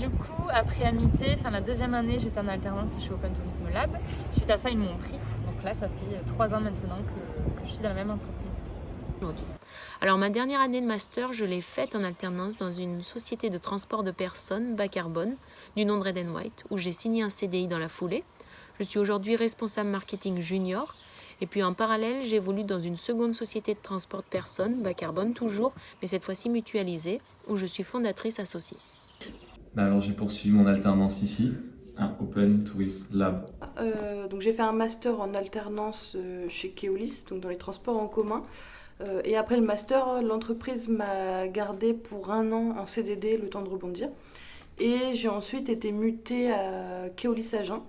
Du coup, après MIT, la deuxième année, j'étais en alternance chez Open Tourisme Lab. Suite à ça, ils m'ont pris. Donc là, ça fait 3 ans maintenant que je suis dans la même entreprise. Aujourd'hui. Alors ma dernière année de master, je l'ai faite en alternance dans une société de transport de personnes bas carbone du nom de Red & White, où j'ai signé un CDI dans la foulée. Je suis aujourd'hui responsable marketing junior. Et puis en parallèle, j'évolue dans une seconde société de transport de personnes, bas carbone toujours, mais cette fois-ci mutualisée, où je suis fondatrice associée. Alors j'ai poursuivi mon alternance ici, à Open Tourism Lab. Donc j'ai fait un master en alternance chez Keolis, donc dans les transports en commun. Et après le master, l'entreprise m'a gardée pour 1 an en CDD, le temps de rebondir. Et j'ai ensuite été mutée à Keolis Agen,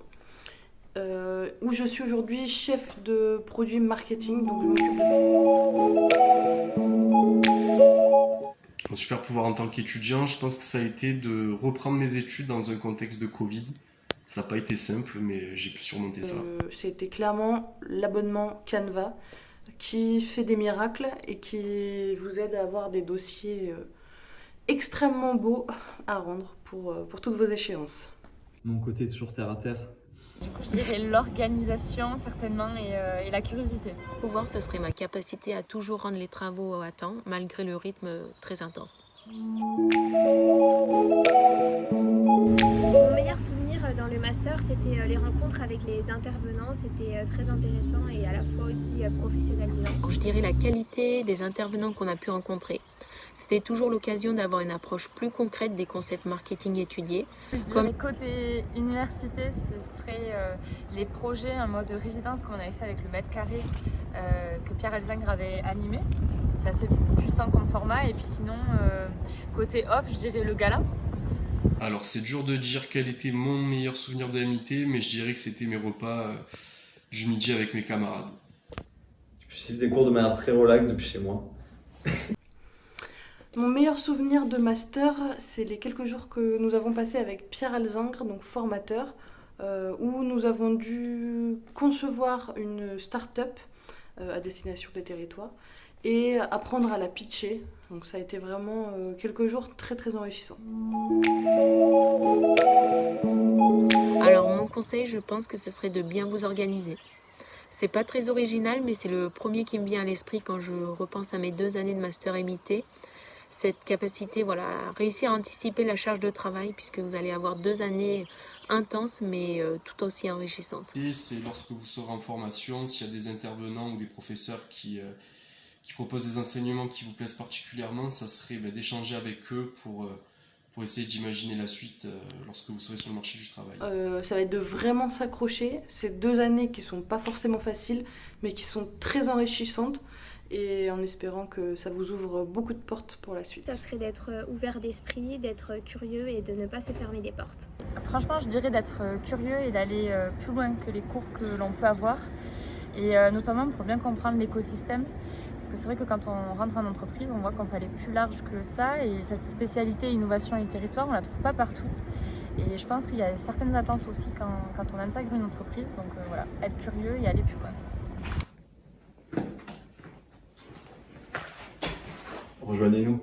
où je suis aujourd'hui chef de produit marketing. Donc je m'occupe Mon super pouvoir en tant qu'étudiant, je pense que ça a été de reprendre mes études dans un contexte de Covid. Ça n'a pas été simple, mais j'ai pu surmonter ça. C'était clairement l'abonnement Canva qui fait des miracles et qui vous aide à avoir des dossiers extrêmement beaux à rendre pour toutes vos échéances. Mon côté toujours terre à terre. Du coup, je dirais l'organisation certainement et la curiosité. Pouvoir, ce serait ma capacité à toujours rendre les travaux à temps, malgré le rythme très intense. Mon meilleur souvenir dans le master, c'était les rencontres avec les intervenants. C'était très intéressant et à la fois aussi professionnalisant. Je dirais la qualité des intervenants qu'on a pu rencontrer. C'était toujours l'occasion d'avoir une approche plus concrète des concepts marketing étudiés. Je dirais côté université, ce serait les projets en mode résidence qu'on avait fait avec le mètre carré que Pierre Elzingre avait animé. C'est assez puissant comme format. Et puis sinon, côté off, je dirais le gala. Alors c'est dur de dire quel était mon meilleur souvenir de MIT, mais je dirais que c'était mes repas du midi avec mes camarades. Je peux suivre des cours de manière très relaxe depuis chez moi. Mon meilleur souvenir de master, c'est les quelques jours que nous avons passés avec Pierre Elzingre, donc formateur, où nous avons dû concevoir une start-up à destination des territoires et apprendre à la pitcher. Donc ça a été vraiment quelques jours très très enrichissants. Alors mon conseil, je pense que ce serait de bien vous organiser. C'est pas très original, mais c'est le premier qui me vient à l'esprit quand je repense à mes 2 années de master MIT. Cette capacité, à réussir à anticiper la charge de travail, puisque vous allez avoir 2 années intenses, mais tout aussi enrichissantes. Et c'est lorsque vous serez en formation, s'il y a des intervenants ou des professeurs qui proposent des enseignements qui vous plaisent particulièrement, ça serait d'échanger avec eux pour essayer d'imaginer la suite lorsque vous serez sur le marché du travail. Ça va être de vraiment s'accrocher. Ces 2 années qui sont pas forcément faciles, mais qui sont très enrichissantes. Et en espérant que ça vous ouvre beaucoup de portes pour la suite. Ça serait d'être ouvert d'esprit, d'être curieux et de ne pas se fermer des portes. Franchement, je dirais d'être curieux et d'aller plus loin que les cours que l'on peut avoir. Et notamment pour bien comprendre l'écosystème. Parce que c'est vrai que quand on rentre en entreprise, on voit qu'on peut aller plus large que ça. Et cette spécialité innovation et territoire, on ne la trouve pas partout. Et je pense qu'il y a certaines attentes aussi quand on intègre une entreprise. Donc être curieux et aller plus loin. Rejoignez-nous.